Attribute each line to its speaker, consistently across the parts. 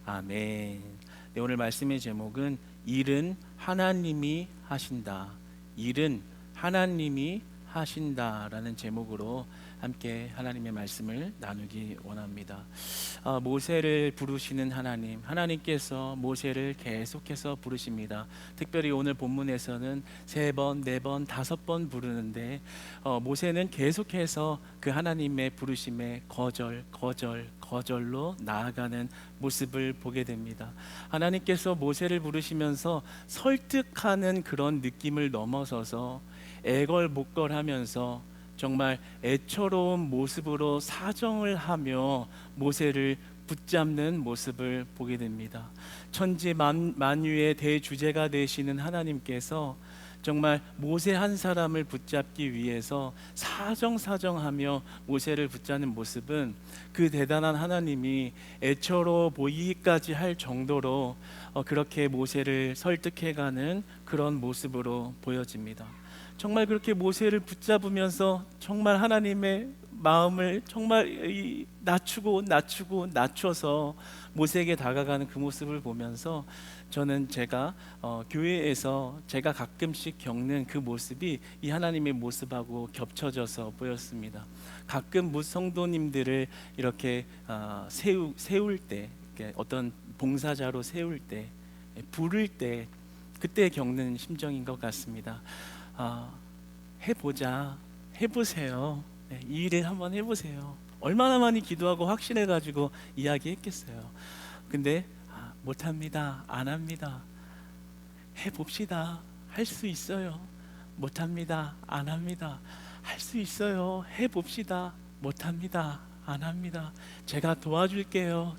Speaker 1: 아멘. 네, 오늘 말씀의 제목은 일은 하나님이 하신다. 일은 하나님이 하신다라는 제목으로 함께 하나님의 말씀을 나누기 원합니다. 모세를 부르시는 하나님, 하나님께서 모세를 계속해서 부르십니다. 특별히 오늘 본문에서는 3번, 4번, 5번 부르는데 모세는 계속해서 그 하나님의 부르심에 거절로 나아가는 모습을 보게 됩니다. 하나님께서 모세를 부르시면서 설득하는 그런 느낌을 넘어서서 애걸복걸하면서 정말 애처로운 모습으로 사정을 하며 모세를 붙잡는 모습을 보게 됩니다. 천지 만유의 대주제가 되시는 하나님께서 정말 모세 한 사람을 붙잡기 위해서 사정하며 모세를 붙잡는 모습은 그 대단한 하나님이 애처로워 보이기까지 할 정도로 그렇게 모세를 설득해가는 그런 모습으로 보여집니다. 정말 그렇게 모세를 붙잡으면서 정말 하나님의 마음을 정말 낮춰서 모세에게 다가가는 그 모습을 보면서 저는 제가 교회에서 제가 가끔씩 겪는 그 모습이 이 하나님의 모습하고 겹쳐져서 보였습니다. 가끔 성도님들을 이렇게 세울 때, 어떤 봉사자로 세울 때, 부를 때, 그때 겪는 심정인 것 같습니다. 해보세요. 네, 이 일을 한번 해보세요. 얼마나 많이 기도하고 확신해가지고 이야기했겠어요. 근데 못합니다. 안 합니다. 해봅시다. 할 수 있어요. 못합니다. 안 합니다. 할 수 있어요. 해봅시다. 못합니다. 안 합니다. 제가 도와줄게요.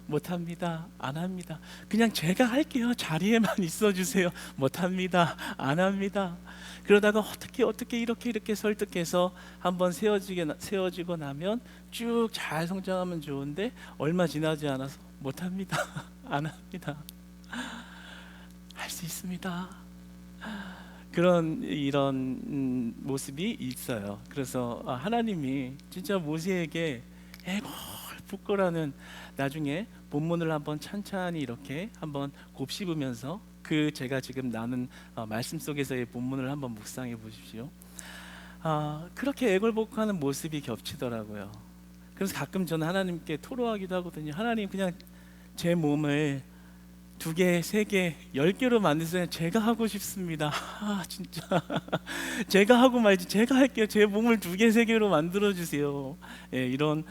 Speaker 1: 못합니다. 안 합니다. 그냥 제가 할게요. 자리에만 있어주세요. 못합니다. 안 합니다. 그러다가 어떻게 이렇게 설득해서 한번 세워지고 나면 쭉 잘 성장하면 좋은데 얼마 지나지 않아서 못합니다. 안 합니다. 할 수 있습니다. 이런 모습이 있어요. 그래서 하나님이 진짜 모세에게 애걸복걸하는, 나중에 본문을 한번 찬찬히 이렇게 한번 곱씹으면서 제가 지금 나눈 말씀 속에서의 본문을 한번 묵상해 보십시오. 그렇게 애걸복걸하는 모습이 겹치더라고요. 그래서 가끔 저는 하나님께 토로하기도 하거든요. 하나님, 그냥 제 몸을 2개, 3개, 10개로 만드세요. 제가 하고 싶습니다. 진짜 제가 하고 말지, 제가 할게요. 제 몸을 2개, 3개로 만들어 주세요. 이런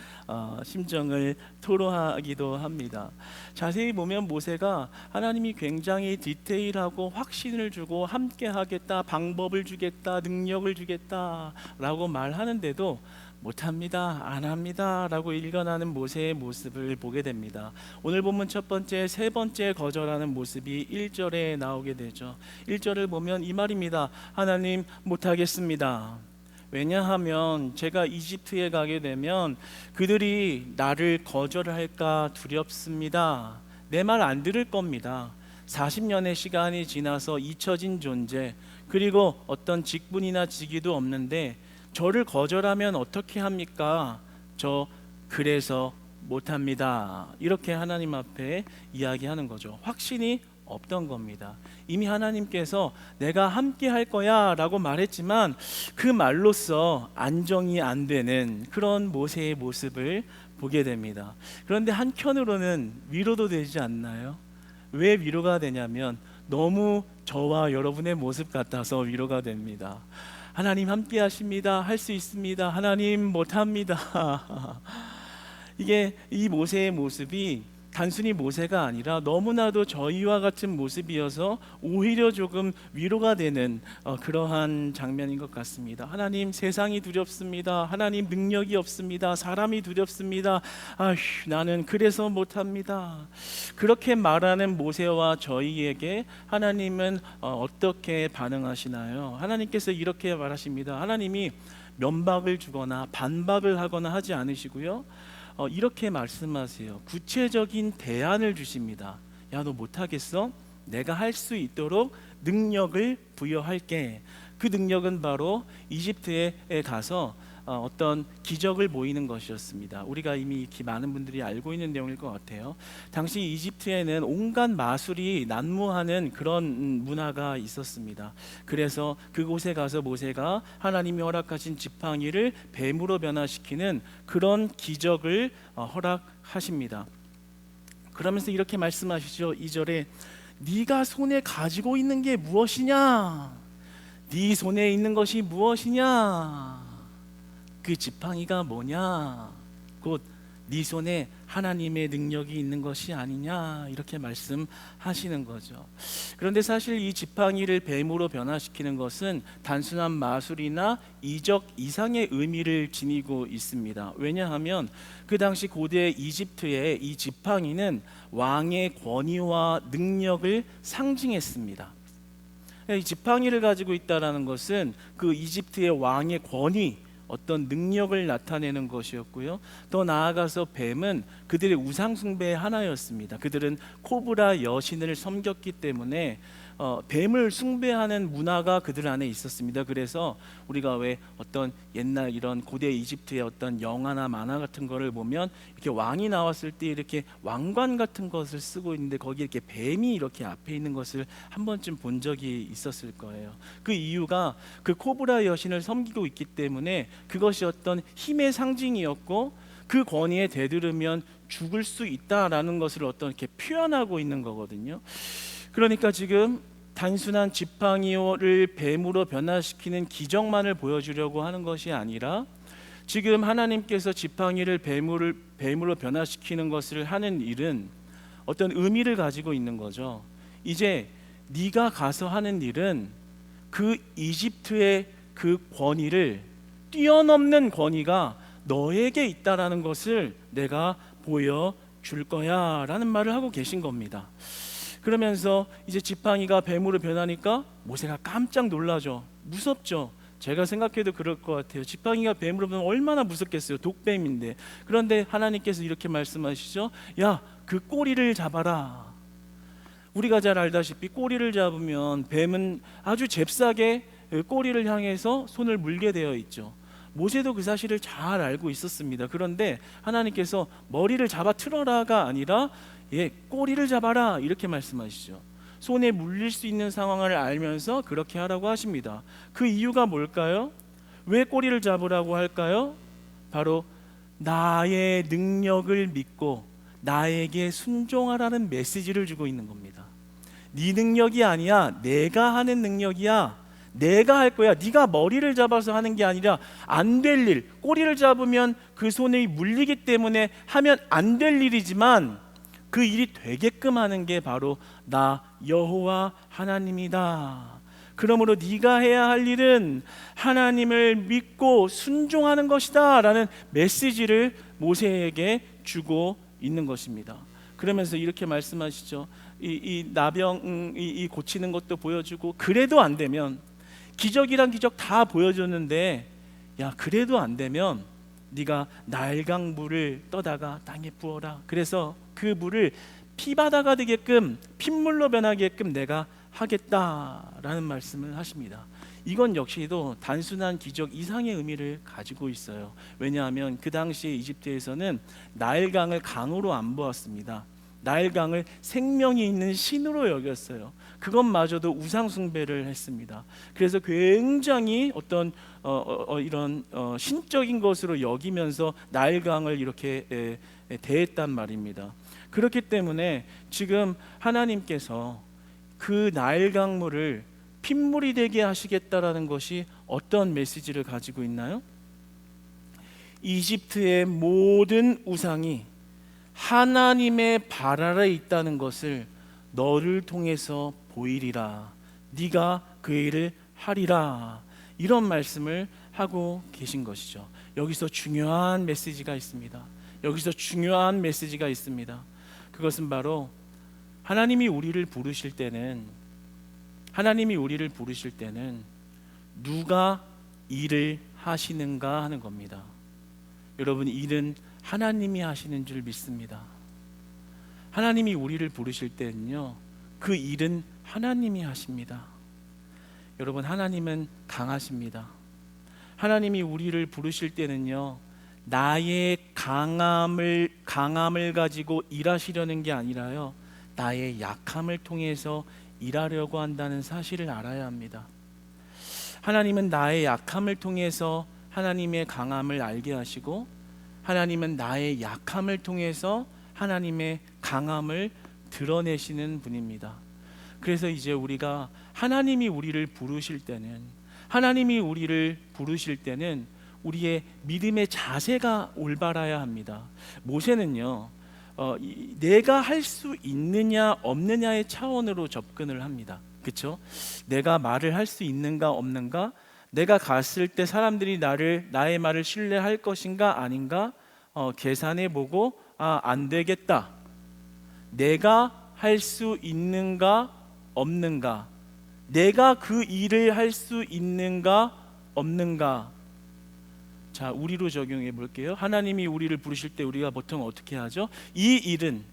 Speaker 1: 심정을 토로하기도 합니다. 자세히 보면 모세가 하나님이 굉장히 디테일하고 확신을 주고 함께 하겠다, 방법을 주겠다, 능력을 주겠다 라고 말하는데도 못합니다, 안 합니다 라고 일관하는 모세의 모습을 보게 됩니다. 오늘 본문 첫 번째, 3번째 거절하는 모습이 1절에 나오게 되죠. 1절을 보면 이 말입니다. 하나님, 못하겠습니다. 왜냐하면 제가 이집트에 가게 되면 그들이 나를 거절할까 두렵습니다. 내 말 안 들을 겁니다. 40년의 시간이 지나서 잊혀진 존재, 그리고 어떤 직분이나 직위도 없는데 저를 거절하면 어떻게 합니까? 그래서 못합니다. 이렇게 하나님 앞에 이야기하는 거죠. 확신이 없던 겁니다. 이미 하나님께서 내가 함께 할 거야 라고 말했지만 그 말로써 안정이 안 되는 그런 모세의 모습을 보게 됩니다. 그런데 한켠으로는 위로도 되지 않나요? 왜 위로가 되냐면 너무 저와 여러분의 모습 같아서 위로가 됩니다. 하나님 함께 하십니다. 할 수 있습니다. 하나님 못합니다. 이 모세의 모습이 단순히 모세가 아니라 너무나도 저희와 같은 모습이어서 오히려 조금 위로가 되는 그러한 장면인 것 같습니다. 하나님, 세상이 두렵습니다. 하나님, 능력이 없습니다. 사람이 두렵습니다. 나는 그래서 못합니다. 그렇게 말하는 모세와 저희에게 하나님은 어떻게 반응하시나요? 하나님께서 이렇게 말하십니다. 하나님이 면박을 주거나 반박을 하거나 하지 않으시고요, 이렇게 말씀하세요. 구체적인 대안을 주십니다. 야, 너 못하겠어? 내가 할 수 있도록 능력을 부여할게. 그 능력은 바로 이집트에 가서 어떤 기적을 보이는 것이었습니다. 우리가 이미 많은 분들이 알고 있는 내용일 것 같아요. 당시 이집트에는 온갖 마술이 난무하는 그런 문화가 있었습니다. 그래서 그곳에 가서 모세가 하나님이 허락하신 지팡이를 뱀으로 변화시키는 그런 기적을 허락하십니다. 그러면서 이렇게 말씀하시죠. 2절에 네가 손에 가지고 있는 게 무엇이냐? 네 손에 있는 것이 무엇이냐? 그 지팡이가 뭐냐? 곧 네 손에 하나님의 능력이 있는 것이 아니냐? 이렇게 말씀하시는 거죠. 그런데 사실 이 지팡이를 뱀으로 변화시키는 것은 단순한 마술이나 이적 이상의 의미를 지니고 있습니다. 왜냐하면 그 당시 고대 이집트의 이 지팡이는 왕의 권위와 능력을 상징했습니다. 이 지팡이를 가지고 있다라는 것은 그 이집트의 왕의 권위, 어떤 능력을 나타내는 것이었고요. 더 나아가서 뱀은 그들의 우상 숭배의 하나였습니다. 그들은 코브라 여신을 섬겼기 때문에 뱀을 숭배하는 문화가 그들 안에 있었습니다. 그래서 우리가 왜 어떤 옛날 이런 고대 이집트의 어떤 영화나 만화 같은 거를 보면 이렇게 왕이 나왔을 때 이렇게 왕관 같은 것을 쓰고 있는데 거기에 이렇게 뱀이 이렇게 앞에 있는 것을 한 번쯤 본 적이 있었을 거예요. 그 이유가 그 코브라 여신을 섬기고 있기 때문에 그것이 어떤 힘의 상징이었고 그 권위에 대들으면 죽을 수 있다라는 것을 어떤 이렇게 표현하고 있는 거거든요. 그러니까 지금 단순한 지팡이를 뱀으로 변화시키는 기적만을 보여주려고 하는 것이 아니라 지금 하나님께서 지팡이를 뱀으로 변화시키는 것을 하는 일은 어떤 의미를 가지고 있는 거죠. 이제 네가 가서 하는 일은 그 이집트의 그 권위를 뛰어넘는 권위가 너에게 있다라는 것을 내가 보여줄 거야 라는 말을 하고 계신 겁니다. 그러면서 이제 지팡이가 뱀으로 변하니까 모세가 깜짝 놀라죠. 무섭죠. 제가 생각해도 그럴 것 같아요. 지팡이가 뱀으로 변하면 얼마나 무섭겠어요. 독뱀인데. 그런데 하나님께서 이렇게 말씀하시죠. 야, 그 꼬리를 잡아라. 우리가 잘 알다시피 꼬리를 잡으면 뱀은 아주 잽싸게 꼬리를 향해서 손을 물게 되어 있죠. 모세도 그 사실을 잘 알고 있었습니다. 그런데 하나님께서 머리를 잡아 틀어라가 아니라 꼬리를 잡아라 이렇게 말씀하시죠. 손에 물릴 수 있는 상황을 알면서 그렇게 하라고 하십니다. 그 이유가 뭘까요? 왜 꼬리를 잡으라고 할까요? 바로 나의 능력을 믿고 나에게 순종하라는 메시지를 주고 있는 겁니다. 네 능력이 아니야. 내가 하는 능력이야. 내가 할 거야. 네가 머리를 잡아서 하는 게 아니라 안 될 일, 꼬리를 잡으면 그 손에 물리기 때문에 하면 안 될 일이지만 그 일이 되게끔 하는 게 바로 나 여호와 하나님이다. 그러므로 네가 해야 할 일은 하나님을 믿고 순종하는 것이다 라는 메시지를 모세에게 주고 있는 것입니다. 그러면서 이렇게 말씀하시죠. 이 나병 고치는 것도 보여주고 그래도 안 되면 기적이란 기적 다 보여줬는데 야 그래도 안 되면 네가 날강 물을 떠다가 땅에 부어라. 그래서 그 물을 피바다가 되게끔 핏물로 변하게끔 내가 하겠다라는 말씀을 하십니다. 이건 역시도 단순한 기적 이상의 의미를 가지고 있어요. 왜냐하면 그 당시에 이집트에서는 나일강을 강으로 안 보았습니다. 나일강을 생명이 있는 신으로 여겼어요. 그것마저도 우상 숭배를 했습니다. 그래서 굉장히 어떤 이런 신적인 것으로 여기면서 나일강을 이렇게 대했단 말입니다. 그렇기 때문에 지금 하나님께서 그 나일강물을 핏물이 되게 하시겠다라는 것이 어떤 메시지를 가지고 있나요? 이집트의 모든 우상이 하나님의 발 아래 있다는 것을 너를 통해서 보이리라. 네가 그 일을 하리라. 이런 말씀을 하고 계신 것이죠. 여기서 중요한 메시지가 있습니다. 여기서 중요한 메시지가 있습니다. 그것은 바로 하나님이 우리를 부르실 때는 누가 일을 하시는가 하는 겁니다. 여러분, 일은 하나님이 하시는 줄 믿습니다. 하나님이 우리를 부르실 때는요, 그 일은 하나님이 하십니다. 여러분, 하나님은 강하십니다. 하나님이 우리를 부르실 때는요, 나의 강함을 가지고 일하시려는 게 아니라요, 나의 약함을 통해서 일하려고 한다는 사실을 알아야 합니다. 하나님은 나의 약함을 통해서 하나님의 강함을 알게 하시고, 하나님은 나의 약함을 통해서 하나님의 강함을 드러내시는 분입니다. 그래서 이제 우리가 하나님이 우리를 부르실 때는 우리의 믿음의 자세가 올바라야 합니다. 모세는요, 내가 할 수 있느냐 없느냐의 차원으로 접근을 합니다. 그렇죠? 내가 말을 할 수 있는가 없는가, 내가 갔을 때 사람들이 나의 말을 신뢰할 것인가 아닌가 계산해 보고 안 되겠다. 내가 할 수 있는가 없는가, 내가 그 일을 할 수 있는가 없는가. 자, 우리로 적용해 볼게요. 하나님이 우리를 부르실 때 우리가 보통 어떻게 하죠? 이 일은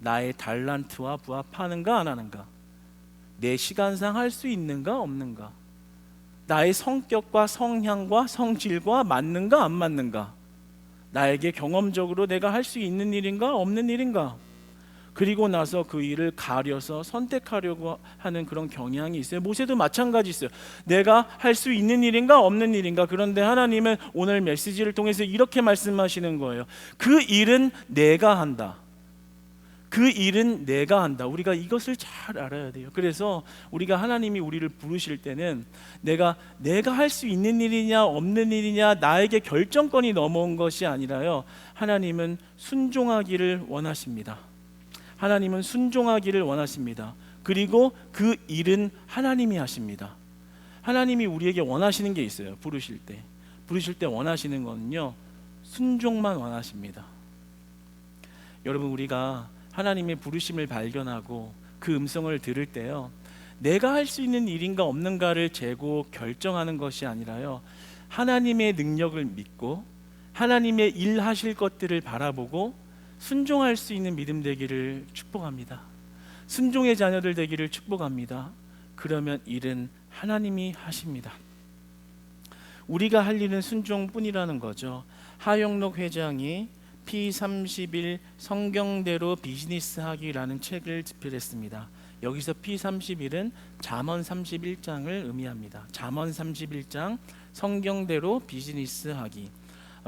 Speaker 1: 나의 달란트와 부합하는가 안 하는가, 내 시간상 할 수 있는가 없는가, 나의 성격과 성향과 성질과 맞는가 안 맞는가, 나에게 경험적으로 내가 할 수 있는 일인가 없는 일인가. 그리고 나서 그 일을 가려서 선택하려고 하는 그런 경향이 있어요. 모세도 마찬가지 있어요. 내가 할 수 있는 일인가 없는 일인가. 그런데 하나님은 오늘 메시지를 통해서 이렇게 말씀하시는 거예요. 그 일은 내가 한다. 그 일은 내가 한다. 우리가 이것을 잘 알아야 돼요. 그래서 우리가 하나님이 우리를 부르실 때는 내가 할 수 있는 일이냐 없는 일이냐 나에게 결정권이 넘어온 것이 아니라요, 하나님은 순종하기를 원하십니다. 하나님은 순종하기를 원하십니다. 그리고 그 일은 하나님이 하십니다. 하나님이 우리에게 원하시는 게 있어요. 부르실 때 원하시는 거는요, 순종만 원하십니다. 여러분, 우리가 하나님의 부르심을 발견하고 그 음성을 들을 때요, 내가 할 수 있는 일인가 없는가를 재고 결정하는 것이 아니라요, 하나님의 능력을 믿고 하나님의 일하실 것들을 바라보고 순종할 수 있는 믿음 되기를 축복합니다. 순종의 자녀들 되기를 축복합니다. 그러면 일은 하나님이 하십니다. 우리가 할 일은 순종뿐이라는 거죠. 하영록 회장이 P31 성경대로 비즈니스하기라는 책을 집필했습니다. 여기서 P31은 잠언 31장을 의미합니다. 잠언 31장 성경대로 비즈니스하기.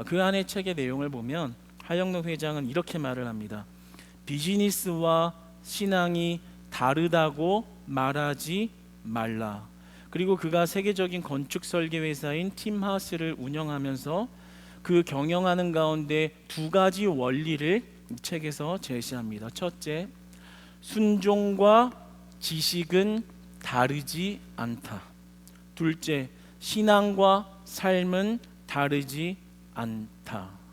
Speaker 1: 그 안에 책의 내용을 보면 하영록 회장은 이렇게 말을 합니다. 비즈니스와 신앙이 다르다고 말하지 말라. 그리고 그가 세계적인 건축 설계 회사인 팀하우스를 운영하면서 그 경영하는 가운데 두 가지 원리를 책에서 제시합니다. 첫째, 순종과 지식은 다르지 않다. 둘째, 신앙과 삶은 다르지 않다.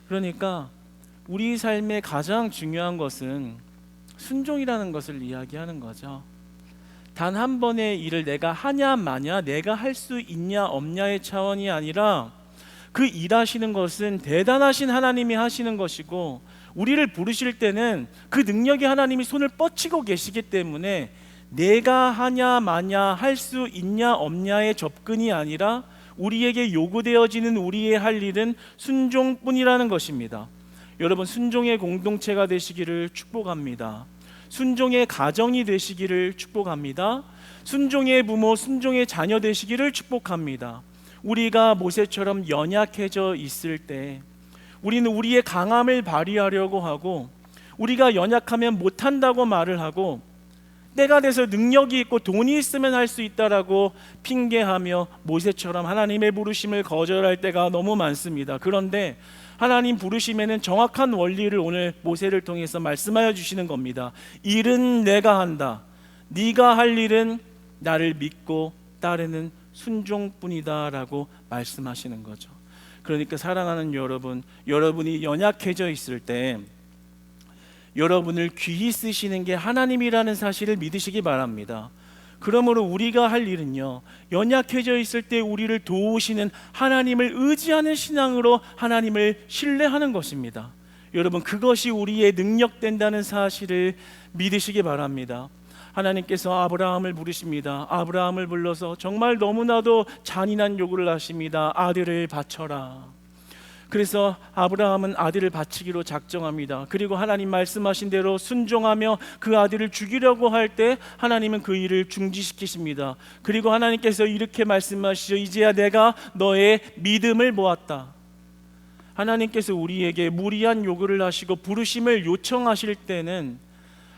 Speaker 1: 그러니까 우리 삶의 가장 중요한 것은 순종이라는 것을 이야기하는 거죠. 단 한 번의 일을 내가 하냐 마냐, 내가 할 수 있냐 없냐의 차원이 아니라 그 일하시는 것은 대단하신 하나님이 하시는 것이고, 우리를 부르실 때는 그 능력의 하나님이 손을 뻗치고 계시기 때문에 내가 하냐 마냐, 할 수 있냐 없냐의 접근이 아니라 우리에게 요구되어지는 우리의 할 일은 순종뿐이라는 것입니다. 여러분, 순종의 공동체가 되시기를 축복합니다. 순종의 가정이 되시기를 축복합니다. 순종의 부모, 순종의 자녀 되시기를 축복합니다. 우리가 모세처럼 연약해져 있을 때 우리는 우리의 강함을 발휘하려고 하고, 우리가 연약하면 못한다고 말을 하고, 때가 돼서 능력이 있고 돈이 있으면 할 수 있다라고 핑계하며 모세처럼 하나님의 부르심을 거절할 때가 너무 많습니다. 그런데 하나님 부르심에는 정확한 원리를 오늘 모세를 통해서 말씀하여 주시는 겁니다. 일은 내가 한다. 네가 할 일은 나를 믿고 따르는 순종뿐이다 라고 말씀하시는 거죠. 그러니까 사랑하는 여러분, 여러분이 연약해져 있을 때 여러분을 귀히 쓰시는 게 하나님이라는 사실을 믿으시기 바랍니다. 그러므로 우리가 할 일은요, 연약해져 있을 때 우리를 도우시는 하나님을 의지하는 신앙으로 하나님을 신뢰하는 것입니다. 여러분, 그것이 우리의 능력 된다는 사실을 믿으시기 바랍니다. 하나님께서 아브라함을 부르십니다. 아브라함을 불러서 정말 너무나도 잔인한 요구를 하십니다. 아들을 바쳐라. 그래서 아브라함은 아들을 바치기로 작정합니다. 그리고 하나님 말씀하신 대로 순종하며 그 아들을 죽이려고 할 때 하나님은 그 일을 중지시키십니다. 그리고 하나님께서 이렇게 말씀하시죠. 이제야 내가 너의 믿음을 보았다. 하나님께서 우리에게 무리한 요구를 하시고 부르심을 요청하실 때는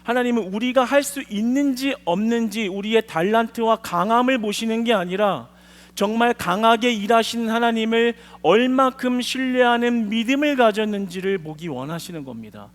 Speaker 1: 하나님은 우리가 할 수 있는지 없는지 우리의 달란트와 강함을 보시는 게 아니라 정말 강하게 일하시는 하나님을 얼마큼 신뢰하는 믿음을 가졌는지를 보기 원하시는 겁니다.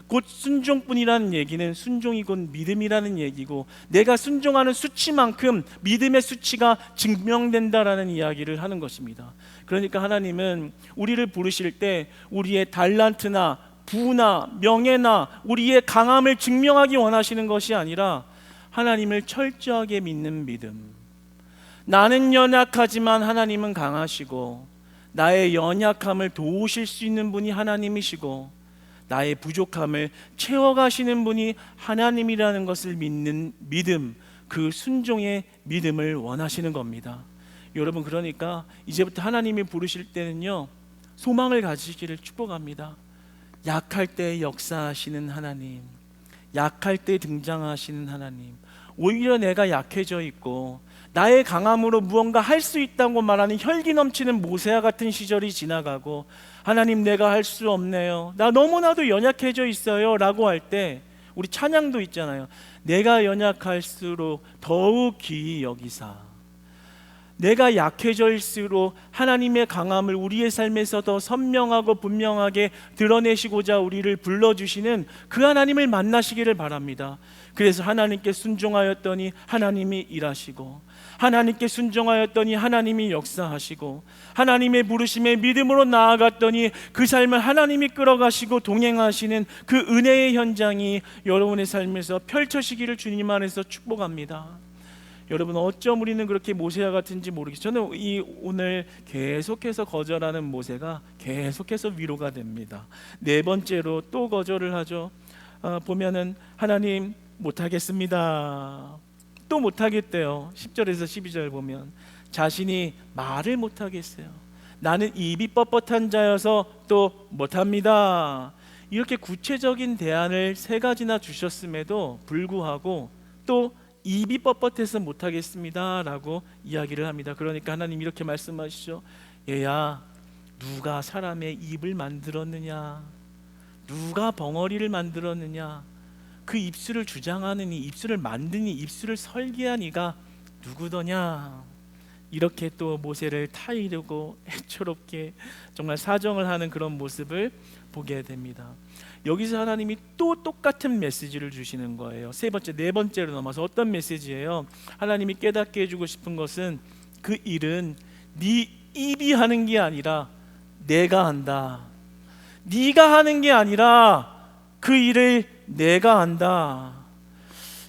Speaker 1: 곧 순종뿐이라는 얘기는 순종이 곧 믿음이라는 얘기고, 내가 순종하는 수치만큼 믿음의 수치가 증명된다라는 이야기를 하는 것입니다. 그러니까 하나님은 우리를 부르실 때 우리의 달란트나 부나 명예나 우리의 강함을 증명하기 원하시는 것이 아니라 하나님을 철저하게 믿는 믿음. 나는 연약하지만 하나님은 강하시고 나의 연약함을 도우실 수 있는 분이 하나님이시고 나의 부족함을 채워가시는 분이 하나님이라는 것을 믿는 믿음, 그 순종의 믿음을 원하시는 겁니다. 여러분, 그러니까 이제부터 하나님이 부르실 때는요, 소망을 가지시기를 축복합니다. 약할 때 역사하시는 하나님, 약할 때 등장하시는 하나님. 오히려 내가 약해져 있고 나의 강함으로 무언가 할 수 있다고 말하는 혈기 넘치는 모세와 같은 시절이 지나가고, 하나님 내가 할 수 없네요, 나 너무나도 연약해져 있어요 라고 할 때 우리 찬양도 있잖아요. 내가 연약할수록 더욱 귀히 여기사. 내가 약해질수록 하나님의 강함을 우리의 삶에서 더 선명하고 분명하게 드러내시고자 우리를 불러주시는 그 하나님을 만나시기를 바랍니다. 그래서 하나님께 순종하였더니 하나님이 일하시고, 하나님께 순종하였더니 하나님이 역사하시고, 하나님의 부르심에 믿음으로 나아갔더니 그 삶을 하나님이 끌어가시고 동행하시는 그 은혜의 현장이 여러분의 삶에서 펼쳐지기를 주님 안에서 축복합니다. 여러분, 어쩜 우리는 그렇게 모세와 같은지 모르겠어요. 저는 오늘 계속해서 거절하는 모세가 계속해서 위로가 됩니다. 네 번째로 또 거절을 하죠. 보면은 하나님 못하겠습니다. 또 못하겠대요. 10절에서 12절 보면 자신이 말을 못하겠어요. 나는 입이 뻣뻣한 자여서 또 못합니다. 이렇게 구체적인 대안을 3가지나 주셨음에도 불구하고 또 입이 뻣뻣해서 못하겠습니다 라고 이야기를 합니다. 그러니까 하나님 이렇게 말씀하시죠. 얘야, 누가 사람의 입을 만들었느냐? 누가 벙어리를 만들었느냐? 그 입술을 주장하느니, 입술을 만드니, 입술을 설계한 이가 누구더냐? 이렇게 또 모세를 타이르고 애처롭게 정말 사정을 하는 그런 모습을 보게 됩니다. 여기서 하나님이 또 똑같은 메시지를 주시는 거예요. 네 번째로 넘어서 어떤 메시지예요? 하나님이 깨닫게 해주고 싶은 것은 그 일은 네 입이 하는 게 아니라 내가 한다. 네가 하는 게 아니라 그 일을 내가 한다.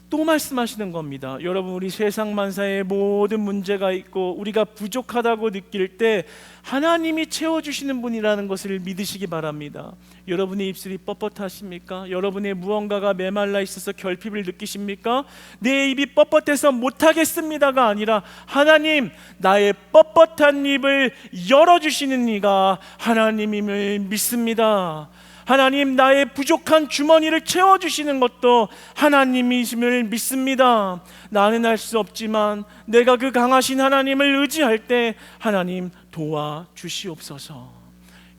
Speaker 1: 또 말씀하시는 겁니다. 여러분, 우리 세상 만사에 모든 문제가 있고 우리가 부족하다고 느낄 때 하나님이 채워주시는 분이라는 것을 믿으시기 바랍니다. 여러분의 입술이 뻣뻣하십니까? 여러분의 무언가가 메말라 있어서 결핍을 느끼십니까? 내 입이 뻣뻣해서 못하겠습니다가 아니라 하나님, 나의 뻣뻣한 입을 열어주시는 이가 하나님임을 믿습니다. 하나님, 나의 부족한 주머니를 채워주시는 것도 하나님이심을 믿습니다. 나는 할 수 없지만 내가 그 강하신 하나님을 의지할 때 하나님 도와주시옵소서.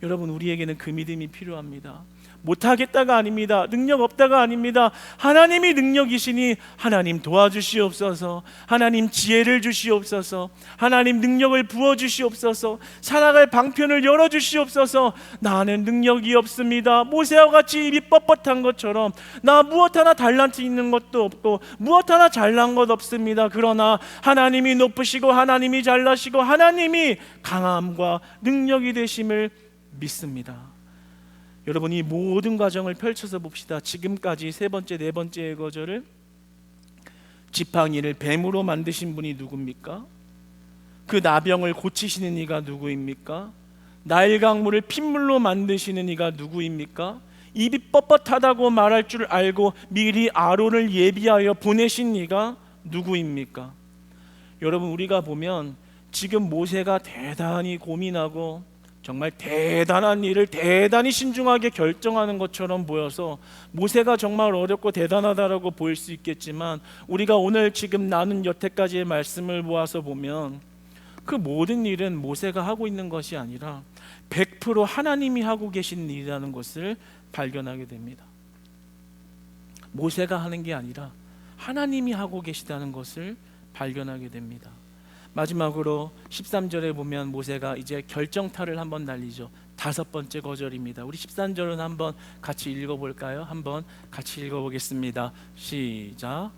Speaker 1: 여러분, 우리에게는 그 믿음이 필요합니다. 못하겠다가 아닙니다. 능력 없다가 아닙니다. 하나님이 능력이시니 하나님 도와주시옵소서. 하나님 지혜를 주시옵소서. 하나님 능력을 부어주시옵소서. 살아갈 방편을 열어주시옵소서. 나는 능력이 없습니다. 모세와 같이 입이 뻣뻣한 것처럼 나 무엇 하나 달란트 있는 것도 없고 무엇 하나 잘난 것 없습니다. 그러나 하나님이 높으시고 하나님이 잘나시고 하나님이 강함과 능력이 되심을 믿습니다. 여러분, 이 모든 과정을 펼쳐서 봅시다. 지금까지 네 번째의 거절을, 지팡이를 뱀으로 만드신 분이 누굽니까? 그 나병을 고치시는 이가 누구입니까? 나일 강물을 핏물로 만드시는 이가 누구입니까? 입이 뻣뻣하다고 말할 줄 알고 미리 아론을 예비하여 보내신 이가 누구입니까? 여러분, 우리가 보면 지금 모세가 대단히 고민하고 정말 대단한 일을 대단히 신중하게 결정하는 것처럼 보여서 모세가 정말 어렵고 대단하다라고 보일 수 있겠지만, 우리가 오늘 지금 나눈 여태까지의 말씀을 모아서 보면 그 모든 일은 모세가 하고 있는 것이 아니라 100% 하나님이 하고 계신 일이라는 것을 발견하게 됩니다. 모세가 하는 게 아니라 하나님이 하고 계시다는 것을 발견하게 됩니다. 마지막으로 13절에 보면 모세가 이제 결정타를 한번 날리죠. 5번째 거절입니다. 우리 13절은 한번 같이 읽어볼까요? 한번 같이 읽어보겠습니다. 시작.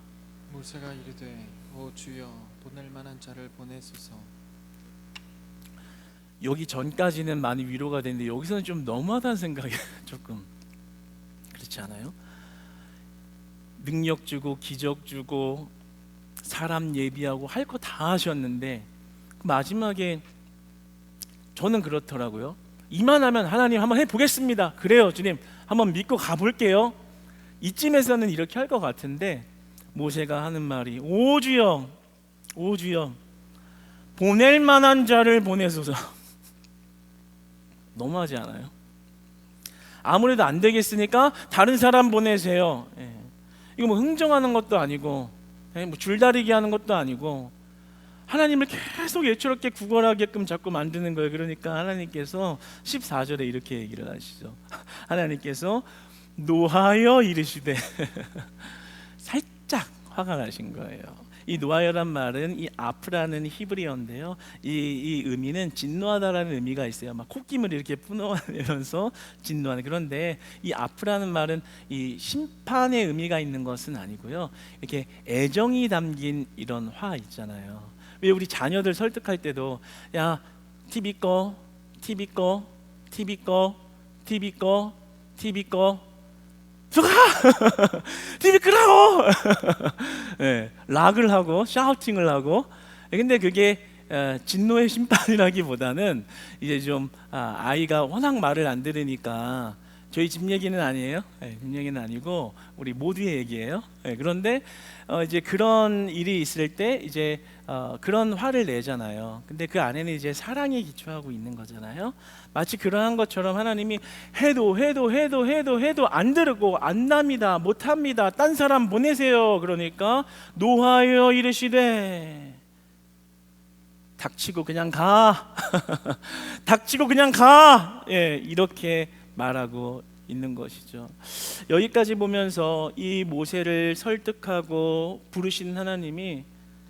Speaker 2: 모세가 이르되 오 주여 보낼 만한 자를 보내소서.
Speaker 1: 여기 전까지는 많이 위로가 되는데 여기서는 좀 너무하다는 생각이 조금 그렇지 않아요? 능력 주고 기적 주고 사람 예비하고 할 거 다 하셨는데 마지막에 저는 그렇더라고요. 이만하면 하나님 한번 해보겠습니다. 그래요 주님, 한번 믿고 가볼게요. 이쯤에서는 이렇게 할 것 같은데 모세가 하는 말이 오 주여 보낼 만한 자를 보내소서. 너무하지 않아요? 아무래도 안 되겠으니까 다른 사람 보내세요. 이거 뭐 흥정하는 것도 아니고 뭐 줄다리기 하는 것도 아니고 하나님을 계속 예초롭게 구걸하게끔 자꾸 만드는 거예요. 그러니까 하나님께서 14절에 이렇게 얘기를 하시죠. 하나님께서 노하여 이르시되 살짝 화가 나신 거예요. 이 노하여란 말은 이 아프라는 히브리어인데요. 이 의미는 진노하다라는 의미가 있어요. 막 콧김을 이렇게 뿜어내면서 진노하는. 그런데 이 아프라는 말은 이 심판의 의미가 있는 것은 아니고요. 이렇게 애정이 담긴 이런 화 있잖아요. 왜 우리 자녀들 설득할 때도 야 TV 꺼, TV 꺼, TV 꺼, TV 꺼, TV 꺼. 들어가! TV 끄라고! 네, 락을 하고 샤우팅을 하고. 근데 그게 진노의 심판이라기보다는 이제 좀 아이가 워낙 말을 안 들으니까, 저희 집 얘기는 아니에요. 집 얘기는 아니고 우리 모두의 얘기예요. 그런데 이제 그런 일이 있을 때 이제 그런 화를 내잖아요. 근데 그 안에는 이제 사랑에 기초하고 있는 거잖아요. 마치 그러한 것처럼 하나님이 해도 안 들고 안 납니다, 못합니다, 딴 사람 보내세요. 그러니까 노하여 이르시되 닥치고 그냥 가. 닥치고 그냥 가. 이렇게 말하고 있는 것이죠. 여기까지 보면서 이 모세를 설득하고 부르신 하나님이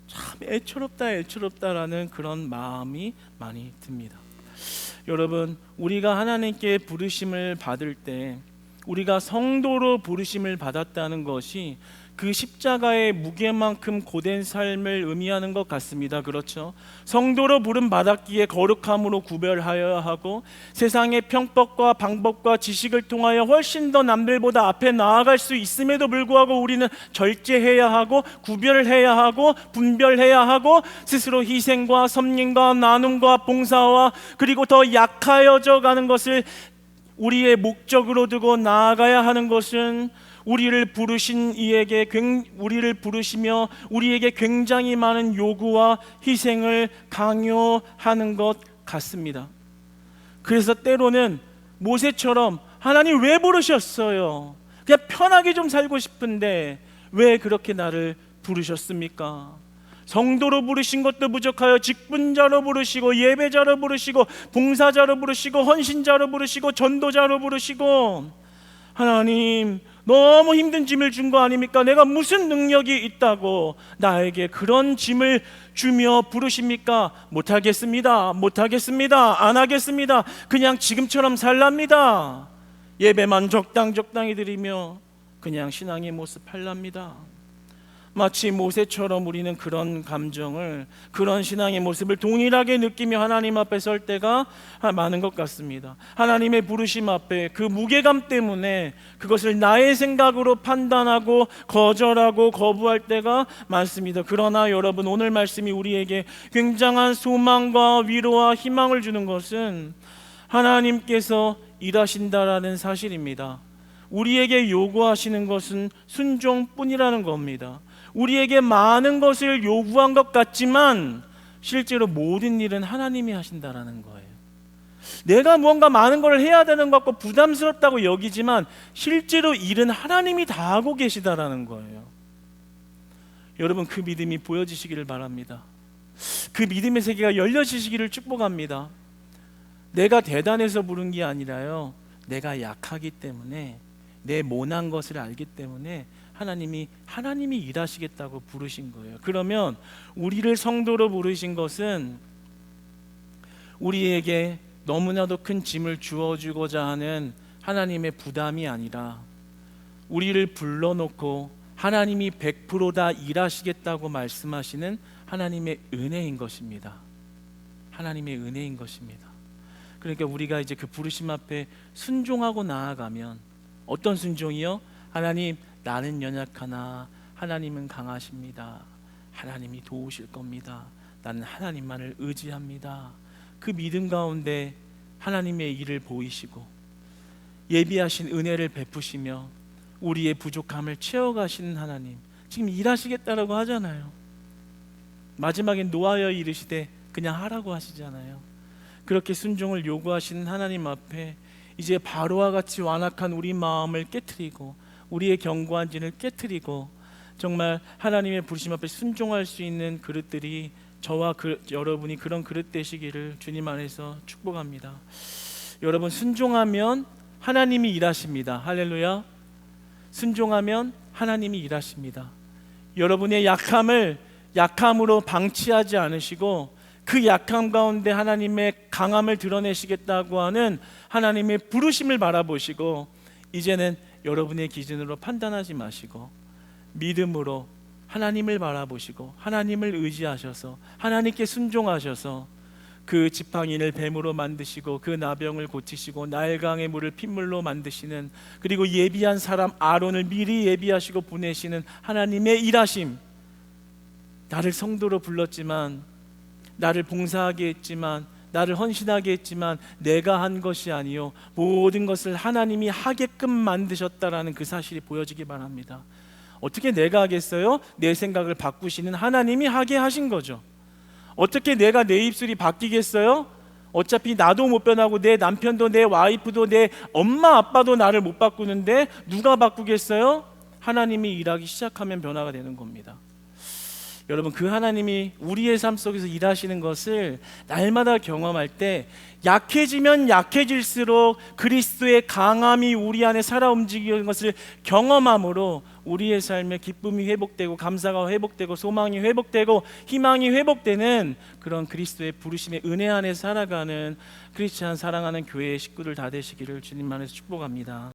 Speaker 1: 참 애처롭다라는 그런 마음이 많이 듭니다. 여러분, 우리가 하나님께 부르심을 받을 때 우리가 성도로 부르심을 받았다는 것이 그 십자가의 무게만큼 고된 삶을 의미하는 것 같습니다. 그렇죠? 성도로 부름 받았기에 거룩함으로 구별하여야 하고 세상의 편법과 방법과 지식을 통하여 훨씬 더 남들보다 앞에 나아갈 수 있음에도 불구하고 우리는 절제해야 하고 구별해야 하고 분별해야 하고 스스로 희생과 섬김과 나눔과 봉사와 그리고 더 약하여져 가는 것을 우리의 목적으로 두고 나아가야 하는 것은 우리를 부르시며 우리에게 굉장히 많은 요구와 희생을 강요하는 것 같습니다. 그래서 때로는 모세처럼 하나님 왜 부르셨어요? 그냥 편하게 좀 살고 싶은데 왜 그렇게 나를 부르셨습니까? 성도로 부르신 것도 부족하여 직분자로 부르시고 예배자로 부르시고 봉사자로 부르시고 헌신자로 부르시고 전도자로 부르시고 하나님 너무 힘든 짐을 준 거 아닙니까? 내가 무슨 능력이 있다고 나에게 그런 짐을 주며 부르십니까? 못하겠습니다. 안 하겠습니다. 그냥 지금처럼 살랍니다. 예배만 적당히 드리며 그냥 신앙의 모습 할랍니다. 마치 모세처럼 우리는 그런 감정을, 그런 신앙의 모습을 동일하게 느끼며 하나님 앞에 설 때가 많은 것 같습니다. 하나님의 부르심 앞에 그 무게감 때문에 그것을 나의 생각으로 판단하고 거절하고 거부할 때가 많습니다. 그러나 여러분, 오늘 말씀이 우리에게 굉장한 소망과 위로와 희망을 주는 것은 하나님께서 일하신다라는 사실입니다. 우리에게 요구하시는 것은 순종뿐이라는 겁니다. 우리에게 많은 것을 요구한 것 같지만 실제로 모든 일은 하나님이 하신다라는 거예요. 내가 무언가 많은 걸 해야 되는 것 같고 부담스럽다고 여기지만 실제로 일은 하나님이 다 하고 계시다라는 거예요. 여러분, 그 믿음이 보여지시기를 바랍니다. 그 믿음의 세계가 열려지시기를 축복합니다. 내가 대단해서 부른 게 아니라요, 내가 약하기 때문에, 내 모난 것을 알기 때문에 하나님이 일하시겠다고 부르신 거예요. 그러면 우리를 성도로 부르신 것은 우리에게 너무나도 큰 짐을 주어주고자 하는 하나님의 부담이 아니라 우리를 불러놓고 하나님이 100%다 일하시겠다고 말씀하시는 하나님의 은혜인 것입니다. 하나님의 은혜인 것입니다. 그러니까 우리가 이제 그 부르심 앞에 순종하고 나아가면, 어떤 순종이요? 하나님, 나는 연약하나 하나님은 강하십니다. 하나님이 도우실 겁니다. 나는 하나님만을 의지합니다. 그 믿음 가운데 하나님의 일을 보이시고 예비하신 은혜를 베푸시며 우리의 부족함을 채워가시는 하나님, 지금 일하시겠다라고 하잖아요. 마지막엔 노하여 이르시되 그냥 하라고 하시잖아요. 그렇게 순종을 요구하시는 하나님 앞에 이제 바로와 같이 완악한 우리 마음을 깨트리고 우리의 견고한 진을 깨트리고 정말 하나님의 부르심 앞에 순종할 수 있는 그릇들이 저와 여러분이 그런 그릇 되시기를 주님 안에서 축복합니다. 여러분, 순종하면 하나님이 일하십니다. 할렐루야. 순종하면 하나님이 일하십니다. 여러분의 약함으로 방치하지 않으시고 그 약함 가운데 하나님의 강함을 드러내시겠다고 하는 하나님의 부르심을 바라보시고 이제는 여러분의 기준으로 판단하지 마시고 믿음으로 하나님을 바라보시고 하나님을 의지하셔서 하나님께 순종하셔서 그 지팡이를 뱀으로 만드시고 그 나병을 고치시고 나일강의 물을 핏물로 만드시는, 그리고 예비한 사람 아론을 미리 예비하시고 보내시는 하나님의 일하심, 나를 성도로 불렀지만, 나를 봉사하게 했지만, 나를 헌신하게 했지만 내가 한 것이 아니요 모든 것을 하나님이 하게끔 만드셨다라는 그 사실이 보여지기 바랍니다. 어떻게 내가 하겠어요? 내 생각을 바꾸시는 하나님이 하게 하신 거죠. 어떻게 내가 내 입술이 바뀌겠어요? 어차피 나도 못 변하고 내 남편도 내 와이프도 내 엄마 아빠도 나를 못 바꾸는데 누가 바꾸겠어요? 하나님이 일하기 시작하면 변화가 되는 겁니다. 여러분, 그 하나님이 우리의 삶 속에서 일하시는 것을 날마다 경험할 때 약해지면 약해질수록 그리스도의 강함이 우리 안에 살아 움직이는 것을 경험함으로 우리의 삶에 기쁨이 회복되고 감사가 회복되고 소망이 회복되고 희망이 회복되는 그런 그리스도의 부르심의 은혜 안에 살아가는 크리스찬 사랑하는 교회의 식구들 다 되시기를 주님 안에서 축복합니다.